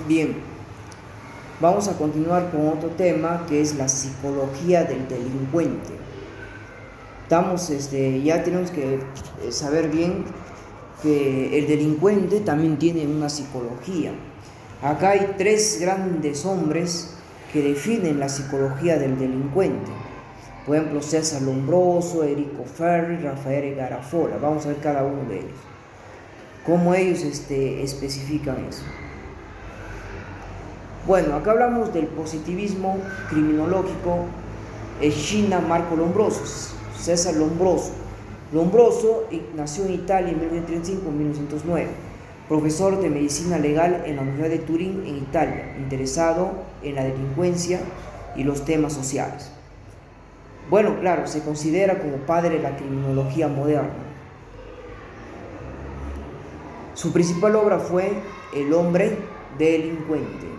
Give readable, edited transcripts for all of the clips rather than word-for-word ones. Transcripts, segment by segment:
Bien, vamos a continuar con otro tema que es la psicología del delincuente. Ya tenemos que saber bien que el delincuente también tiene una psicología. Acá hay tres grandes hombres que definen la psicología del delincuente. Por ejemplo, César Lombroso, Enrico Ferri, Rafael Garafola. Vamos a ver cada uno de ellos. Cómo ellos especifican eso. Bueno, acá hablamos del positivismo criminológico. China, Marco Lombroso, César Lombroso. Lombroso nació en Italia en 1935-1909, profesor de medicina legal en la Universidad de Turín, en Italia, interesado en la delincuencia y los temas sociales. Bueno, claro, se considera como padre de la criminología moderna. Su principal obra fue El hombre delincuente.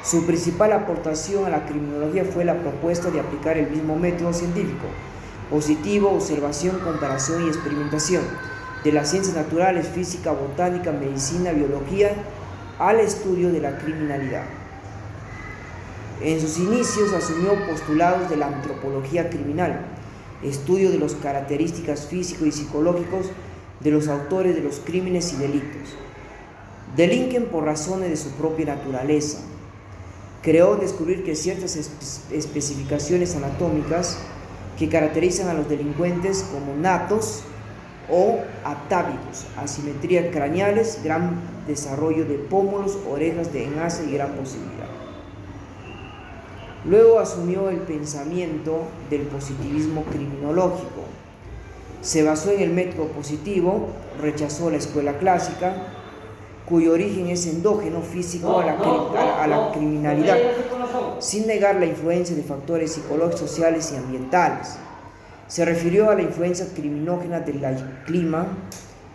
Su principal aportación a la criminología fue la propuesta de aplicar el mismo método científico, positivo, observación, comparación y experimentación, de las ciencias naturales, física, botánica, medicina, biología, al estudio de la criminalidad. En sus inicios asumió postulados de la antropología criminal, estudio de las características físicos y psicológicos de los autores de los crímenes y delitos. Delinquen por razones de su propia naturaleza. Creó descubrir que ciertas especificaciones anatómicas que caracterizan a los delincuentes como natos o atávicos, asimetrías craneales, gran desarrollo de pómulos, orejas de enlace y gran posibilidad. Luego asumió el pensamiento del positivismo criminológico. Se basó en el método positivo, rechazó la escuela clásica, cuyo origen es endógeno físico a la criminalidad, sin negar la influencia de factores psicológicos, sociales y ambientales. Se refirió a la influencia criminógena del clima,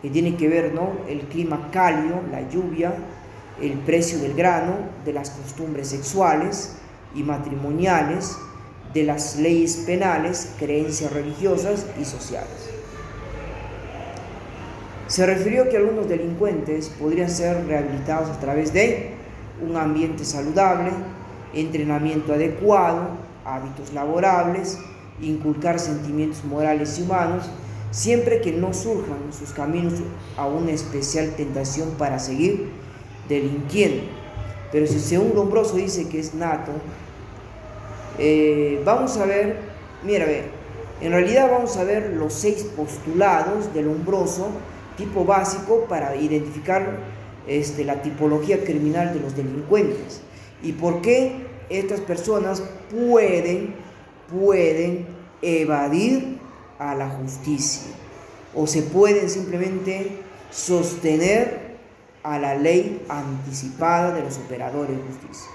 que tiene que ver, ¿no?, el clima cálido, la lluvia, el precio del grano, de las costumbres sexuales y matrimoniales, de las leyes penales, creencias religiosas y sociales. Se refirió que algunos delincuentes podrían ser rehabilitados a través de un ambiente saludable, entrenamiento adecuado, hábitos laborables, inculcar sentimientos morales y humanos, siempre que no surjan en sus caminos a una especial tentación para seguir delinquiendo. Pero si según Lombroso dice que es nato, vamos a ver, en realidad vamos a ver los 6 postulados de Lombroso, tipo básico, para identificar la tipología criminal de los delincuentes y por qué estas personas pueden evadir a la justicia o se pueden simplemente sostener a la ley anticipada de los operadores de justicia.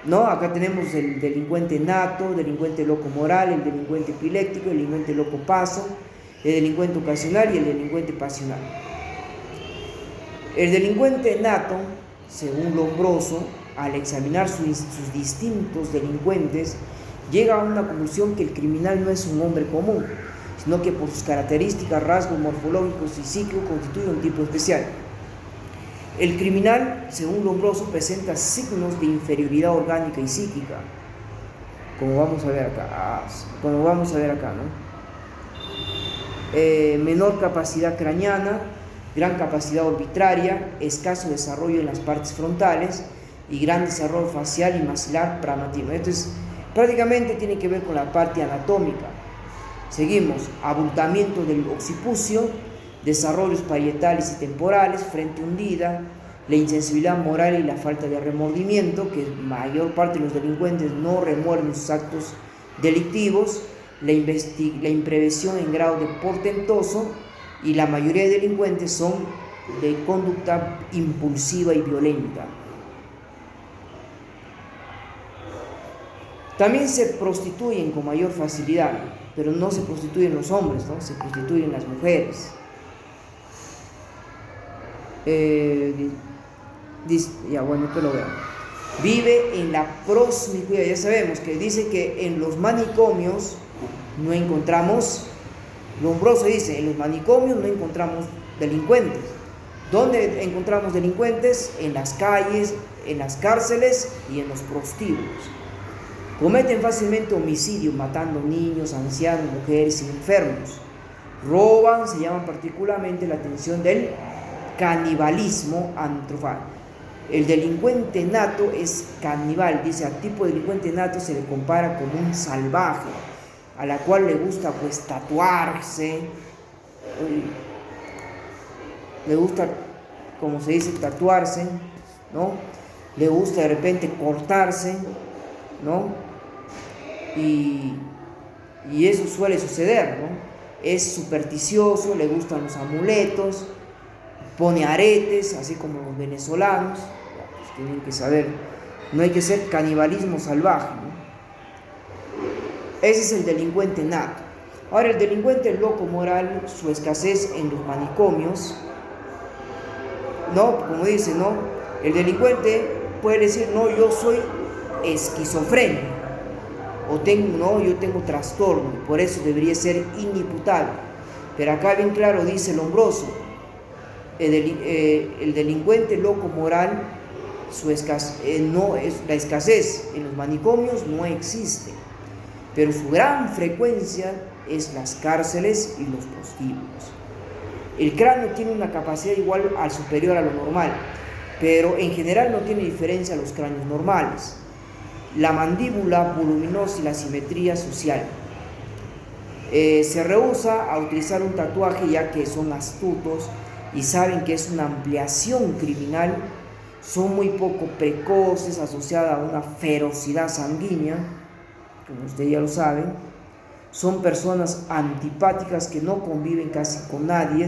¿No? Acá tenemos el delincuente nato, delincuente loco moral, el delincuente epiléptico, el delincuente loco paso, el delincuente ocasional y el delincuente pasional. El delincuente nato, según Lombroso, al examinar sus distintos delincuentes, llega a una conclusión que el criminal no es un hombre común, sino que por sus características, rasgos morfológicos y psíquicos constituye un tipo especial. El criminal, según Lombroso, presenta signos de inferioridad orgánica y psíquica, como vamos a ver acá, ¿no? Menor capacidad craneana, gran capacidad arbitraria, escaso desarrollo en las partes frontales y gran desarrollo facial y maxilar pragmatismo. Entonces, prácticamente tiene que ver con la parte anatómica. Seguimos, abultamiento del occipucio, desarrollos parietales y temporales, frente hundida, la insensibilidad moral y la falta de remordimiento, que mayor parte de los delincuentes no remuerden sus actos delictivos, la imprevisión en grado de portentoso, y la mayoría de delincuentes son de conducta impulsiva y violenta. También se prostituyen con mayor facilidad, pero no se prostituyen los hombres, ¿no? Se prostituyen las mujeres. Esto lo veo. Vive en la promiscuidad. Ya sabemos que dice que en los manicomios no encontramos, Lombroso dice, en los manicomios no encontramos delincuentes, ¿Dónde encontramos delincuentes? En las calles, en las cárceles y en los prostíbulos. Cometen fácilmente homicidio, matando niños, ancianos, mujeres y enfermos. Roban, se llaman particularmente la atención del canibalismo antropofágico. El delincuente nato es caníbal, dice, al tipo de delincuente nato se le compara como un salvaje, a la cual le gusta pues tatuarse, le gusta, como se dice, tatuarse, ¿no? Le gusta de repente cortarse, ¿no? Y eso suele suceder, ¿no? Es supersticioso, le gustan los amuletos, pone aretes, así como los venezolanos. Pues tienen que saber, no hay que ser canibalismo salvaje, ¿no? Ese es el delincuente nato. Ahora, el delincuente loco moral, su escasez en los manicomios, ¿no? Como dice, ¿no? El delincuente puede decir, no, yo soy esquizofrénico, o tengo, no, yo tengo trastorno, por eso debería ser inimputable. Pero acá bien claro dice Lombroso, el delincuente loco moral, la escasez en los manicomios no existe, pero su gran frecuencia es las cárceles y los prostíbulos. El cráneo tiene una capacidad igual al superior a lo normal, pero en general no tiene diferencia a los cráneos normales. La mandíbula voluminosa y la simetría social. Se rehúsa a utilizar un tatuaje ya que son astutos y saben que es una ampliación criminal. Son muy poco precoces, asociada a una ferocidad sanguínea, como ustedes ya lo saben. Son personas antipáticas que no conviven casi con nadie,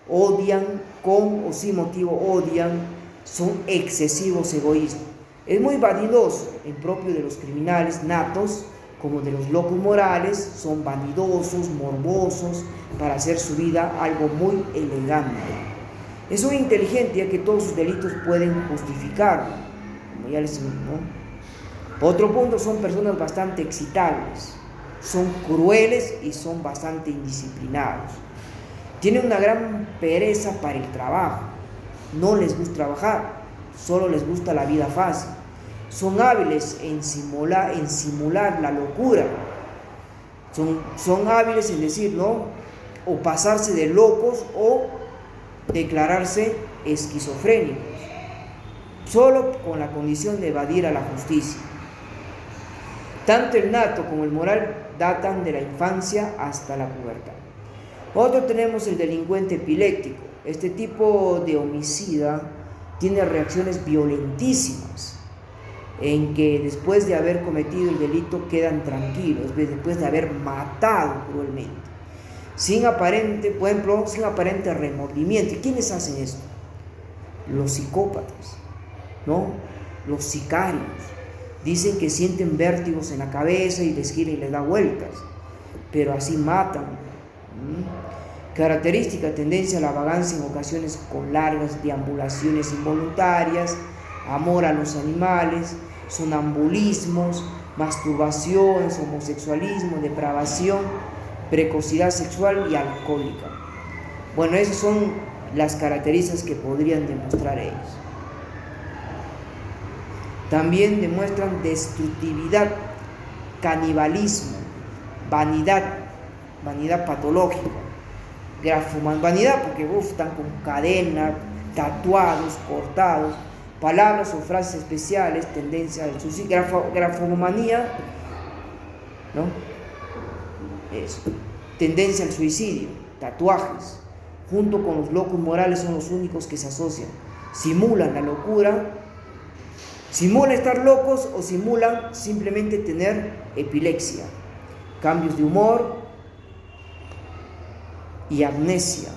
odian, con o sin motivo odian, son excesivos egoístas. Es muy vanidoso, impropio de los criminales natos, como de los locos morales, son vanidosos, morbosos, para hacer su vida algo muy elegante. Es muy inteligente ya que todos sus delitos pueden justificarlo, como ya les digo, ¿no? Por otro punto, son personas bastante excitables, son crueles y son bastante indisciplinados. Tienen una gran pereza para el trabajo, no les gusta trabajar, solo les gusta la vida fácil. Son hábiles en simular la locura. Son hábiles en decir, ¿no? O pasarse de locos o declararse esquizofrénicos, solo con la condición de evadir a la justicia. Tanto el nato como el moral datan de la infancia hasta la pubertad. Otro tenemos el delincuente epiléptico. Este tipo de homicida tiene reacciones violentísimas, en que después de haber cometido el delito quedan tranquilos, después de haber matado cruelmente, sin aparente remordimiento. ¿Y quiénes hacen esto? Los psicópatas, ¿no? Los sicarios. Dicen que sienten vértigos en la cabeza y les gira y les da vueltas, pero así matan. Característica, tendencia a la vagancia en ocasiones con largas deambulaciones involuntarias, amor a los animales, sonambulismos, masturbaciones, homosexualismo, depravación, precocidad sexual y alcohólica. Bueno, esas son las características que podrían demostrar ellos. También demuestran destructividad, canibalismo, vanidad patológica, vanidad porque están con cadena, tatuados, cortados, palabras o frases especiales, tendencia al suicidio, grafomanía, ¿no? Eso, tendencia al suicidio, tatuajes, junto con los locos morales son los únicos que se asocian. Simulan la locura, simulan estar locos o simulan simplemente tener epilepsia, cambios de humor y amnesia.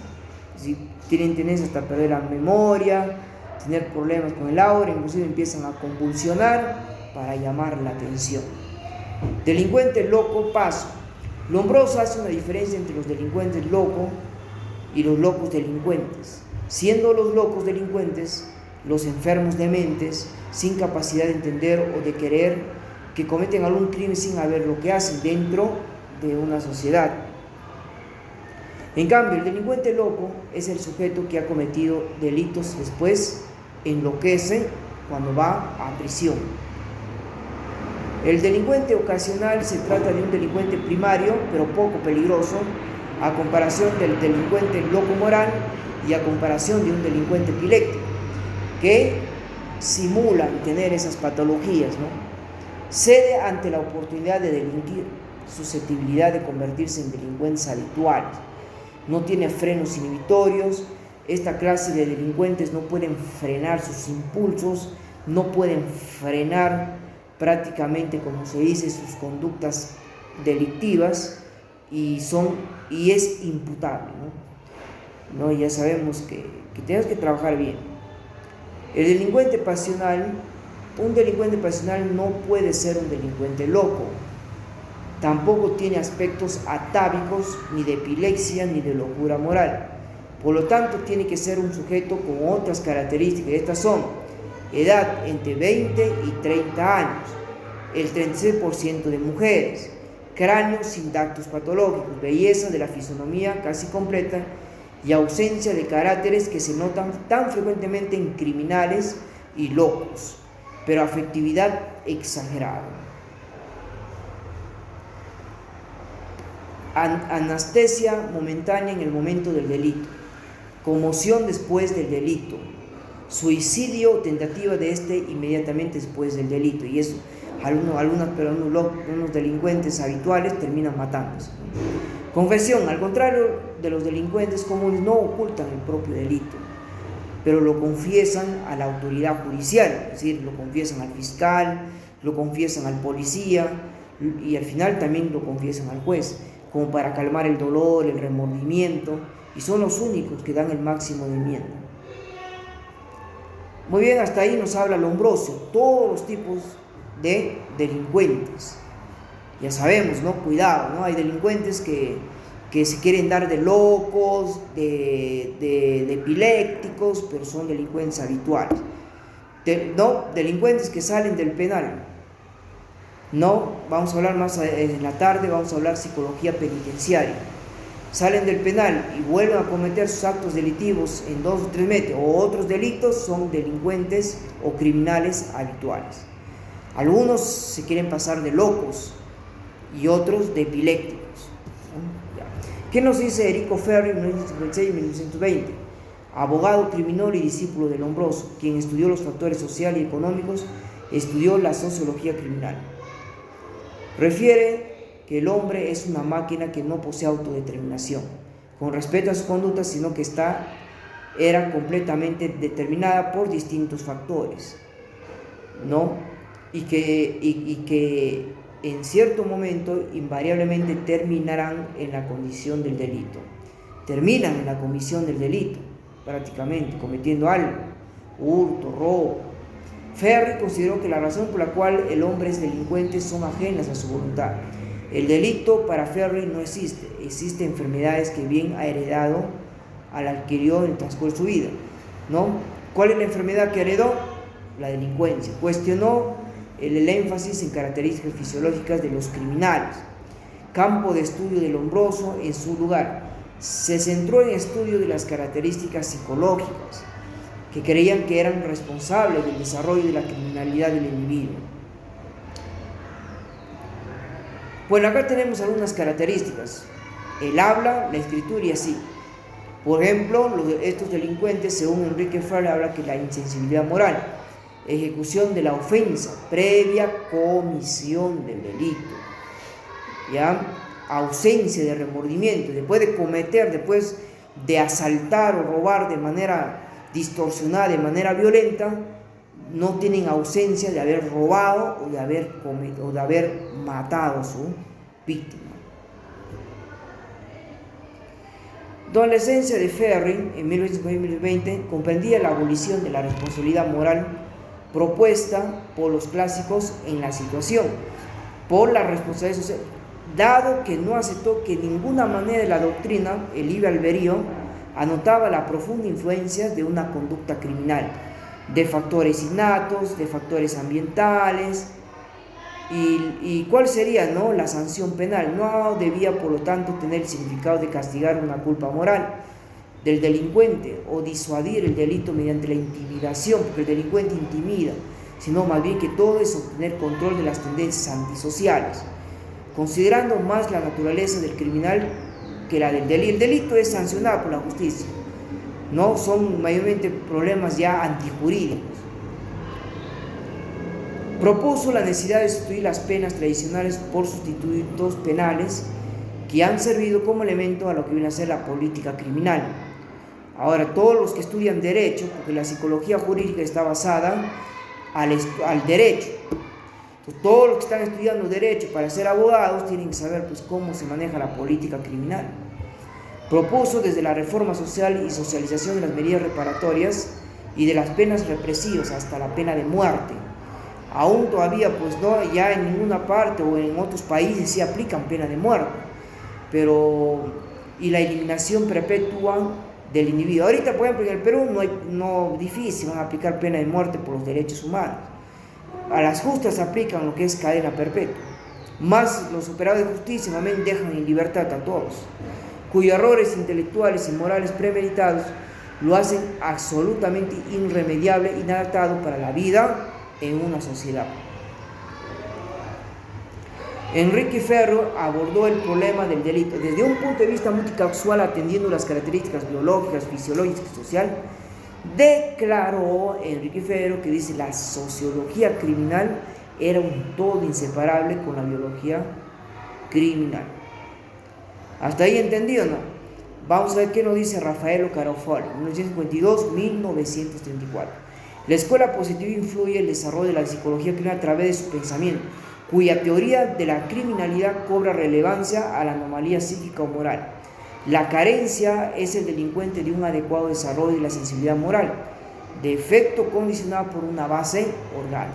Es decir, tienen tendencia hasta perder la memoria, tener problemas con el aura, inclusive empiezan a convulsionar para llamar la atención. Delincuente loco paso. Lombroso hace una diferencia entre los delincuentes locos y los locos delincuentes, siendo los locos delincuentes los enfermos de mentes, sin capacidad de entender o de querer, que cometen algún crimen sin saber lo que hacen dentro de una sociedad. En cambio, el delincuente loco es el sujeto que ha cometido delitos, después enloquece cuando va a prisión. El delincuente ocasional se trata de un delincuente primario, pero poco peligroso, a comparación del delincuente loco moral y a comparación de un delincuente epiléptico, que simulan tener esas patologías, ¿no? Cede ante la oportunidad de delinquir, susceptibilidad de convertirse en delincuentes habituales. No tiene frenos inhibitorios. Esta clase de delincuentes no pueden frenar sus impulsos, no pueden frenar prácticamente, como se dice, sus conductas delictivas y es imputable, ¿no? Ya sabemos que tenemos que trabajar bien. El delincuente pasional, un delincuente pasional no puede ser un delincuente loco. Tampoco tiene aspectos atávicos, ni de epilepsia, ni de locura moral. Por lo tanto, tiene que ser un sujeto con otras características. Estas son: edad entre 20 y 30 años, el 36% de mujeres, cráneo sin datos patológicos, belleza de la fisonomía casi completa y ausencia de caracteres que se notan tan frecuentemente en criminales y locos, pero afectividad exagerada. Anestesia momentánea en el momento del delito, conmoción después del delito, suicidio o tentativa de este inmediatamente después del delito, y eso algunos delincuentes habituales terminan matándose. Confesión: al contrario de los delincuentes comunes, no ocultan el propio delito, pero lo confiesan a la autoridad judicial, es decir, lo confiesan al fiscal, lo confiesan al policía y al final también lo confiesan al juez, como para calmar el dolor, el remordimiento, y son los únicos que dan el máximo de miedo. Muy bien, hasta ahí nos habla Lombroso, todos los tipos de delincuentes. Ya sabemos, ¿no? Cuidado, ¿no? Hay delincuentes que se quieren dar de locos, de epilépticos, pero son delincuentes habituales. No, delincuentes que salen del penal. No, vamos a hablar más en la tarde, vamos a hablar psicología penitenciaria. Salen del penal y vuelven a cometer sus actos delictivos en 2 o 3 meses o otros delitos, son delincuentes o criminales habituales. Algunos se quieren pasar de locos y otros de epilépticos. ¿Qué nos dice Erico Ferri en 1956-1920? Abogado, criminólogo y discípulo de Lombroso, quien estudió los factores sociales y económicos, estudió la sociología criminal. Refiere que el hombre es una máquina que no posee autodeterminación con respecto a su conducta, sino que era completamente determinada por distintos factores, ¿no? Y que en cierto momento invariablemente terminarán en la condición del delito. Terminan en la comisión del delito, prácticamente, cometiendo algo, hurto, robo. Ferri consideró que la razón por la cual el hombre es delincuente son ajenas a su voluntad. El delito para Ferri no existe, existen enfermedades que bien ha heredado, al adquirió en el transcurso de su vida, ¿no? ¿Cuál es la enfermedad que heredó? La delincuencia. Cuestionó el énfasis en características fisiológicas de los criminales. Campo de estudio de Lombroso en su lugar. Se centró en el estudio de las características psicológicas que creían que eran responsables del desarrollo de la criminalidad del individuo. Bueno, acá tenemos algunas características: el habla, la escritura y así. Por ejemplo, estos delincuentes, según Enrique Ferri, habla que la insensibilidad moral, ejecución de la ofensa, previa comisión del delito, ¿ya? Ausencia de remordimiento, después de asaltar o robar de manera distorsionada, de manera violenta, no tienen ausencia de haber robado o de haber matado a su víctima. La esencia de Ferri en 1920 comprendía la abolición de la responsabilidad moral propuesta por los clásicos en la situación, por la responsabilidad social, dado que no aceptó que ninguna manera de la doctrina, el libre albedrío, anotaba la profunda influencia de una conducta criminal, de factores innatos, de factores ambientales, ¿Y cuál sería, no, la sanción penal? No debía, por lo tanto, tener el significado de castigar una culpa moral del delincuente o disuadir el delito mediante la intimidación, porque el delincuente intimida, sino más bien que todo es obtener control de las tendencias antisociales, considerando más la naturaleza del criminal que la del delito. El delito es sancionado por la justicia, no son mayormente problemas ya antijurídicos. Propuso la necesidad de sustituir las penas tradicionales por sustitutos penales que han servido como elemento a lo que viene a ser la política criminal. Ahora, todos los que estudian derecho, porque la psicología jurídica está basada al derecho, entonces, todos los que están estudiando derecho para ser abogados tienen que saber pues, cómo se maneja la política criminal. Propuso desde la reforma social y socialización de las medidas reparatorias y de las penas represivas hasta la pena de muerte. Aún todavía, pues no, ya en ninguna parte o en otros países sí aplican pena de muerte, y la eliminación perpetua del individuo. Ahorita, por ejemplo, en el Perú no difícil van a aplicar pena de muerte por los derechos humanos. A las justas aplican lo que es cadena perpetua. Más los operadores de justicia también dejan en libertad a todos, cuyos errores intelectuales y morales premeditados lo hacen absolutamente irremediable, inadaptado para la vida en una sociedad. Enrique Ferro abordó el problema del delito desde un punto de vista multicausal, atendiendo las características biológicas, fisiológicas y sociales. Declaró Enrique Ferro que dice la sociología criminal era un todo inseparable con la biología criminal. ¿Hasta ahí entendido o no? Vamos a ver qué nos dice Raffaello Garofalo, 1952-1934. La escuela positiva influye el desarrollo de la psicología criminal a través de su pensamiento, cuya teoría de la criminalidad cobra relevancia a la anomalía psíquica o moral. La carencia es el delincuente de un adecuado desarrollo de la sensibilidad moral, defecto condicionado por una base orgánica.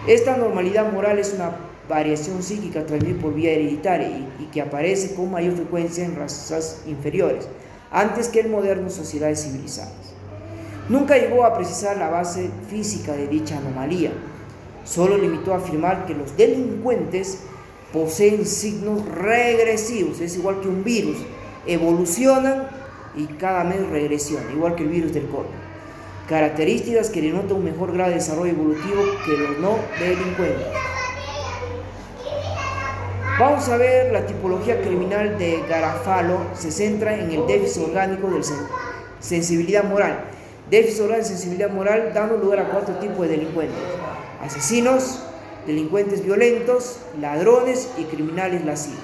Esta anormalidad moral es una variación psíquica transmitida por vía hereditaria y que aparece con mayor frecuencia en razas inferiores, antes que en modernas sociedades civilizadas. Nunca llegó a precisar la base física de dicha anomalía, solo limitó a afirmar que los delincuentes poseen signos regresivos, es igual que un virus, evolucionan y cada mes regresiona, igual que el virus del COVID. Características que denotan un mejor grado de desarrollo evolutivo que los no delincuentes. Vamos a ver la tipología criminal de Garofalo. Se centra en el déficit orgánico de sensibilidad moral. Déficit orgánico de sensibilidad moral dando lugar a 4 tipos de delincuentes: asesinos, delincuentes violentos, ladrones y criminales lascivos.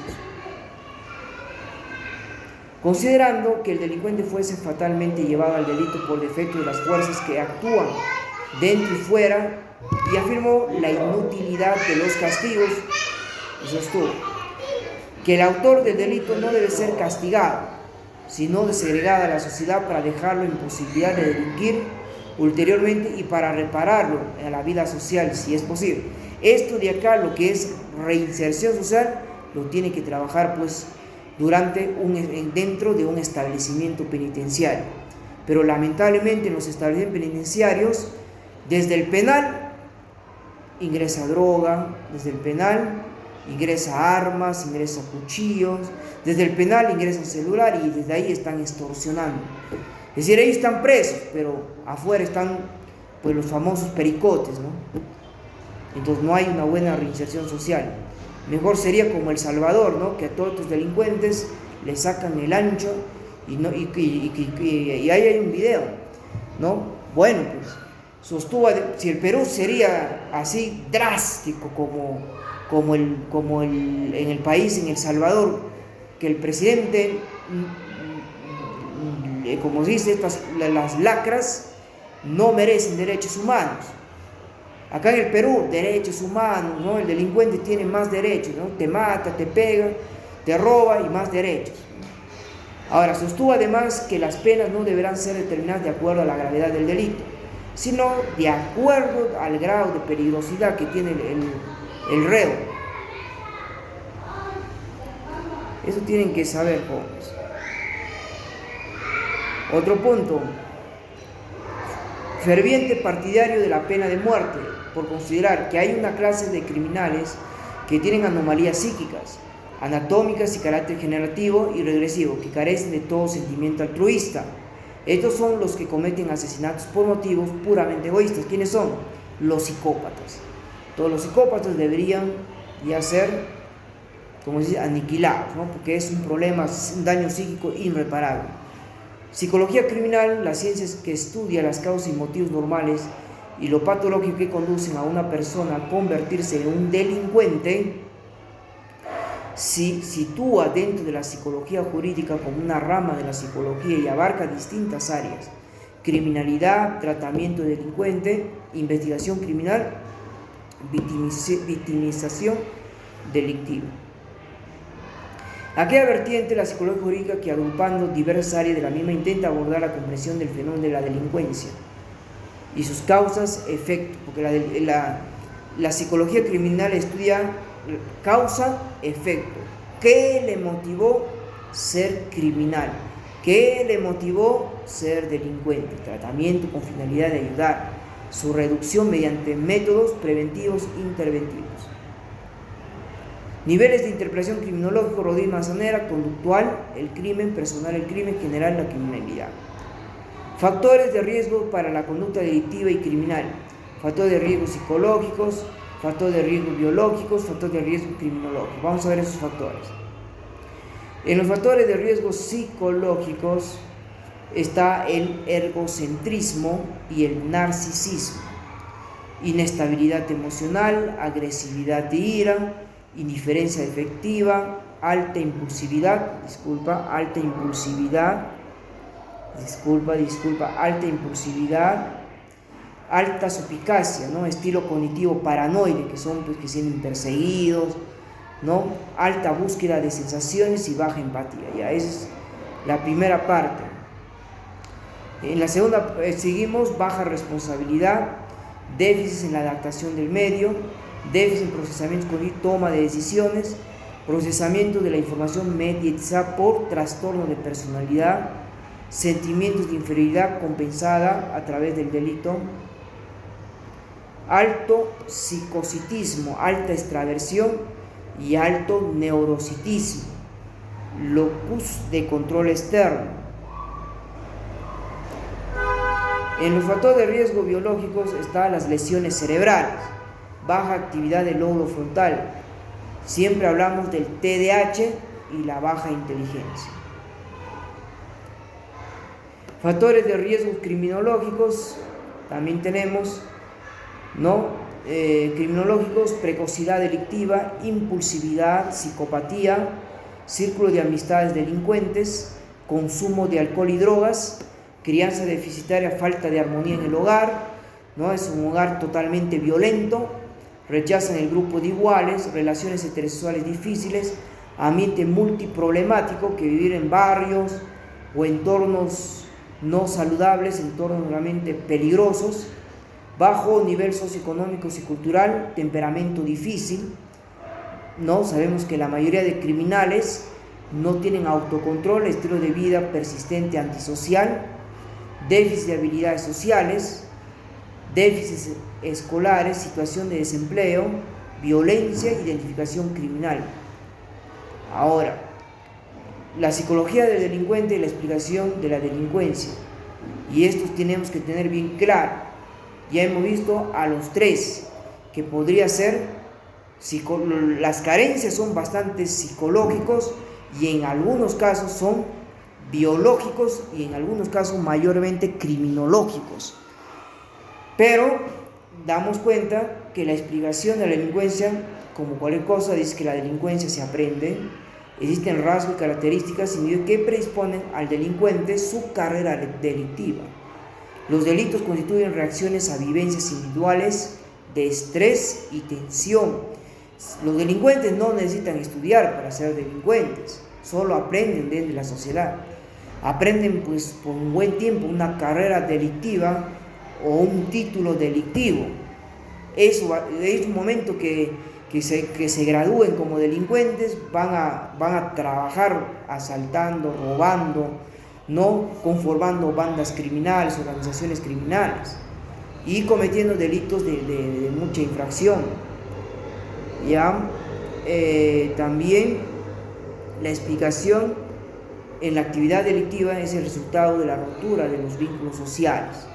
Considerando que el delincuente fuese fatalmente llevado al delito por defecto de las fuerzas que actúan dentro y fuera, y afirmó la inutilidad de los castigos, sostuvo que el autor del delito no debe ser castigado, sino desagregado a la sociedad para dejarlo en posibilidad de delinquir ulteriormente y para repararlo en la vida social si es posible. Esto de acá, lo que es reinserción social, lo tiene que trabajar pues dentro de un establecimiento penitenciario. Pero lamentablemente en los establecimientos penitenciarios, desde el penal ingresa droga, desde el penal ingresa armas, ingresa cuchillos, desde el penal ingresa celular y desde ahí están extorsionando. Es decir, ellos están presos, pero afuera están pues los famosos pericotes, ¿no? Entonces no hay una buena reinserción social. Mejor sería como El Salvador, ¿no? Que a todos estos delincuentes les sacan el ancho y ahí hay un video, ¿no? Bueno, pues sostuvo, si el Perú sería así drástico como en el país, en El Salvador, que el presidente, como dice, las lacras no merecen derechos humanos. Acá en el Perú, derechos humanos, ¿no? El delincuente tiene más derechos, ¿no? Te mata, te pega, te roba y más derechos. Ahora, sostuvo además que las penas no deberán ser determinadas de acuerdo a la gravedad del delito, sino de acuerdo al grado de peligrosidad que tiene el reo. Eso tienen que saber, jóvenes. Otro punto. Ferviente partidario de la pena de muerte, por considerar que hay una clase de criminales que tienen anomalías psíquicas, anatómicas y carácter generativo y regresivo, que carecen de todo sentimiento altruista. Estos son los que cometen asesinatos por motivos puramente egoístas. ¿Quiénes son? Los psicópatas. Todos los psicópatas deberían ya ser, como se dice, aniquilados, ¿no? Porque es un problema, un daño psíquico irreparable. Psicología criminal, la ciencia que estudia las causas y motivos normales y lo patológico que conducen a una persona a convertirse en un delincuente, se sitúa dentro de la psicología jurídica como una rama de la psicología y abarca distintas áreas: criminalidad, tratamiento de delincuente, investigación criminal, victimización delictiva. Aquella vertiente, la psicología jurídica, que agrupando diversas áreas de la misma intenta abordar la comprensión del fenómeno de la delincuencia y sus causas, efectos, porque la psicología criminal estudia causa, efecto. ¿Qué le motivó ser criminal? ¿Qué le motivó ser delincuente? Tratamiento con finalidad de ayudar, su reducción mediante métodos preventivos interventivos. Niveles de interpretación criminológico: Rodríguez Manzanera, conductual, el crimen; personal, el crimen; general, la criminalidad. Factores de riesgo para la conducta delictiva y criminal: factores de riesgo psicológicos, factores de riesgo biológicos, factores de riesgo criminológicos. Vamos a ver esos factores. En los factores de riesgo psicológicos está el egocentrismo y el narcisismo, inestabilidad emocional, agresividad de ira, indiferencia afectiva, alta impulsividad, alta suspicacia, ¿no? Estilo cognitivo paranoide, que son pues, que sienten perseguidos, ¿no? Alta búsqueda de sensaciones y baja empatía. Ya, esa es la primera parte. En la segunda seguimos: baja responsabilidad, déficit en la adaptación del medio, déficit en procesamiento cognitivo, toma de decisiones, procesamiento de la información mediatizada por trastorno de personalidad, sentimientos de inferioridad compensada a través del delito, alto psicositismo, alta extraversión y alto neurositismo, locus de control externo. En los factores de riesgo biológicos están las lesiones cerebrales, baja actividad del lóbulo frontal. Siempre hablamos del TDAH y la baja inteligencia. Factores de riesgo criminológicos también tenemos, ¿no? Criminológicos: precocidad delictiva, impulsividad, psicopatía, círculo de amistades delincuentes, consumo de alcohol y drogas, crianza deficitaria, falta de armonía en el hogar, ¿no? Es un hogar totalmente violento, rechazan el grupo de iguales, relaciones heterosexuales difíciles, ambiente multiproblemático, que vivir en barrios o entornos no saludables, entornos realmente peligrosos, bajo nivel socioeconómico y cultural, temperamento difícil, ¿no? Sabemos que la mayoría de criminales no tienen autocontrol, estilo de vida persistente antisocial, déficit de habilidades sociales, déficits escolares, situación de desempleo, violencia, identificación criminal. Ahora, la psicología del delincuente y la explicación de la delincuencia, y estos tenemos que tener bien claro. Ya hemos visto a los tres, que podría ser, las carencias son bastante psicológicos y en algunos casos son biológicos y en algunos casos mayormente criminológicos. Pero damos cuenta que la explicación de la delincuencia, como cualquier cosa, dice que la delincuencia se aprende. Existen rasgos y características que predisponen al delincuente su carrera delictiva. Los delitos constituyen reacciones a vivencias individuales de estrés y tensión. Los delincuentes no necesitan estudiar para ser delincuentes, solo aprenden dentro de la sociedad. Aprenden pues por un buen tiempo una carrera delictiva o un título delictivo. Es un momento que se gradúen como delincuentes, van a trabajar asaltando, robando, no conformando bandas criminales, organizaciones criminales. y cometiendo delitos de mucha infracción. ¿Ya? También la explicación en la actividad delictiva es el resultado de la ruptura de los vínculos sociales.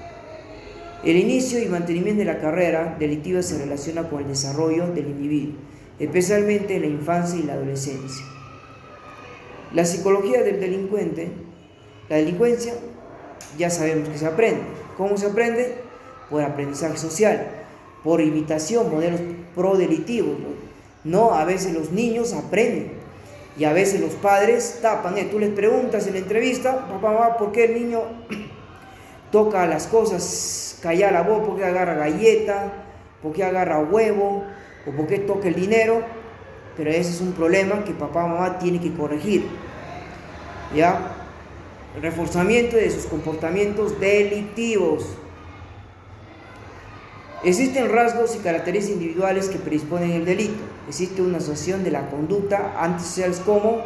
El inicio y mantenimiento de la carrera delictiva se relaciona con el desarrollo del individuo, especialmente en la infancia y la adolescencia. La psicología del delincuente, la delincuencia, ya sabemos que se aprende. ¿Cómo se aprende? Por aprendizaje social, por imitación, modelos prodelictivos, ¿no? A veces los niños aprenden y a veces los padres tapan. Tú les preguntas en la entrevista, papá, mamá, ¿por qué el niño toca las cosas, calla la voz? ¿Por qué agarra galleta? ¿Por qué agarra huevo? ¿O por qué toca el dinero? Pero ese es un problema que papá, mamá tiene que corregir. ¿Ya? El reforzamiento de sus comportamientos delictivos. Existen rasgos y características individuales que predisponen el delito. Existe una asociación de la conducta antisociales como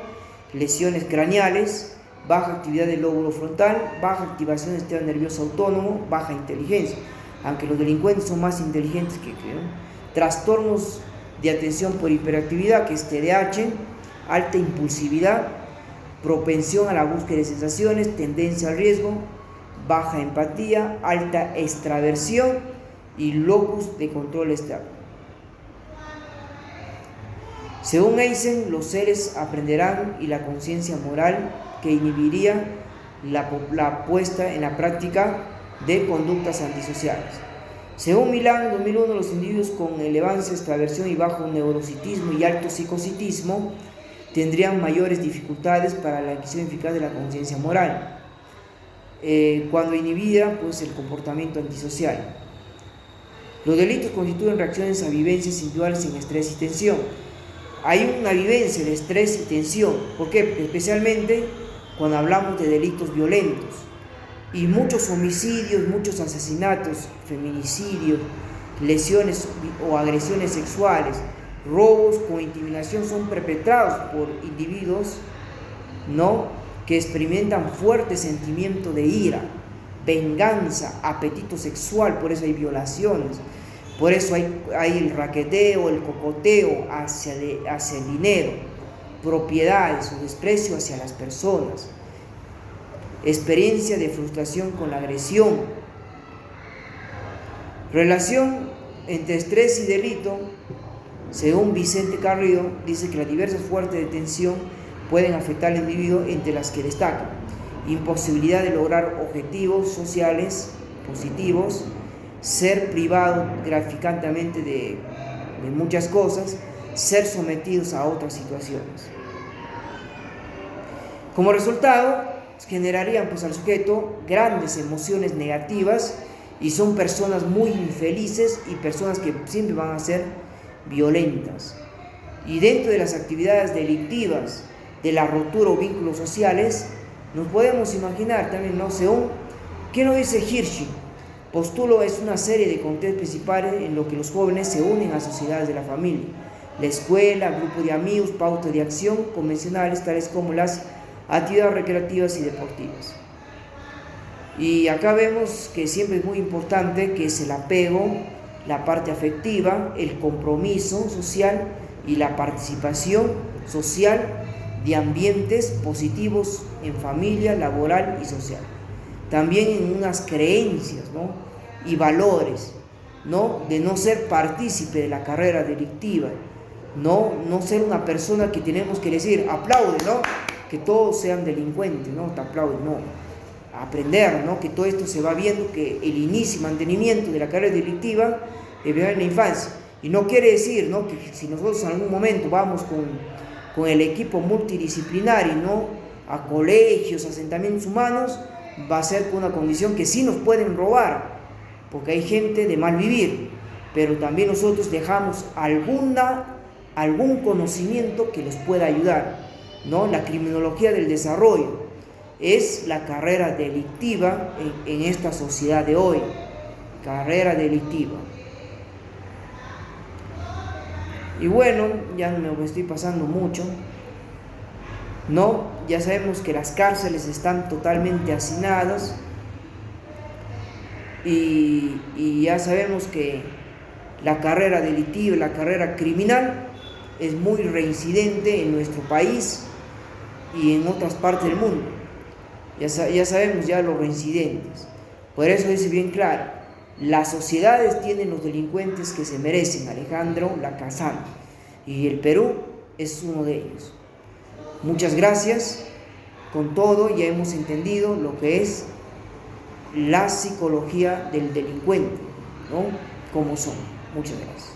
lesiones craneales, baja actividad del lóbulo frontal, baja activación del sistema nervioso autónomo, baja inteligencia, aunque los delincuentes son más inteligentes que trastornos de atención por hiperactividad, que es TDAH, alta impulsividad, propensión a la búsqueda de sensaciones, tendencia al riesgo, baja empatía, alta extraversión y locus de control estable. Según Eisen, los seres aprenderán y la conciencia moral que inhibiría la puesta en la práctica de conductas antisociales. Según Milán, en 2001, los individuos con elevancia, extraversión y bajo neurocitismo y alto psicocitismo tendrían mayores dificultades para la adquisición eficaz de la conciencia moral, cuando inhibida pues, el comportamiento antisocial. Los delitos constituyen reacciones a vivencias individuales en estrés y tensión. Hay una vivencia de estrés y tensión, ¿por qué? Especialmente cuando hablamos de delitos violentos. Y muchos homicidios, muchos asesinatos, feminicidios, lesiones o agresiones sexuales, robos con intimidación son perpetrados por individuos, ¿no?, que experimentan fuerte sentimiento de ira, venganza, apetito sexual. Por eso hay violaciones, por eso hay el raqueteo, el cocoteo hacia el dinero, propiedades o desprecio hacia las personas, experiencia de frustración con la agresión. Relación entre estrés y delito. Según Vicente Carrillo, dice que las diversas fuentes de tensión pueden afectar al individuo, entre las que destacan imposibilidad de lograr objetivos sociales positivos, ser privado gratificantemente de muchas cosas, ser sometidos a otras situaciones. Como resultado, generarían pues al sujeto grandes emociones negativas y son personas muy infelices y personas que siempre van a ser violentas. Y dentro de las actividades delictivas de la ruptura o vínculos sociales, nos podemos imaginar también, ¿no? Según, ¿qué nos dice Hirschi? Postulo es una serie de contextos principales en los que los jóvenes se unen a sociedades de la familia, la escuela, grupo de amigos, pautas de acción convencionales, tales como las actividades recreativas y deportivas. Y acá vemos que siempre es muy importante que es el apego, la parte afectiva, el compromiso social y la participación social de ambientes positivos en familia, laboral y social. También en unas creencias, ¿no?, y valores, ¿no?, de no ser partícipe de la carrera delictiva, no ser una persona que tenemos que decir, aplaude, ¿no?, que todos sean delincuentes, ¿no?, te aplauden, no. Aprender, ¿no?, que todo esto se va viendo, que el inicio y mantenimiento de la carrera delictiva debe en la infancia. Y no quiere decir, ¿no?, que si nosotros en algún momento vamos con el equipo multidisciplinario, ¿no?, a colegios, asentamientos humanos, va a ser con una condición que sí nos pueden robar, porque hay gente de mal vivir, pero también nosotros dejamos algún conocimiento que les pueda ayudar, ¿no? La criminología del desarrollo es la carrera delictiva en esta sociedad de hoy, carrera delictiva. Y bueno, ya me estoy pasando mucho, ¿no? Ya sabemos que las cárceles están totalmente hacinadas y ya sabemos que la carrera delictiva, la carrera criminal es muy reincidente en nuestro país y en otras partes del mundo. Ya sabemos ya los reincidentes. Por eso dice bien claro, las sociedades tienen los delincuentes que se merecen, Alejandro Lacazán, y el Perú es uno de ellos. Muchas gracias. Con todo ya hemos entendido lo que es la psicología del delincuente, ¿no? Cómo son. Muchas gracias.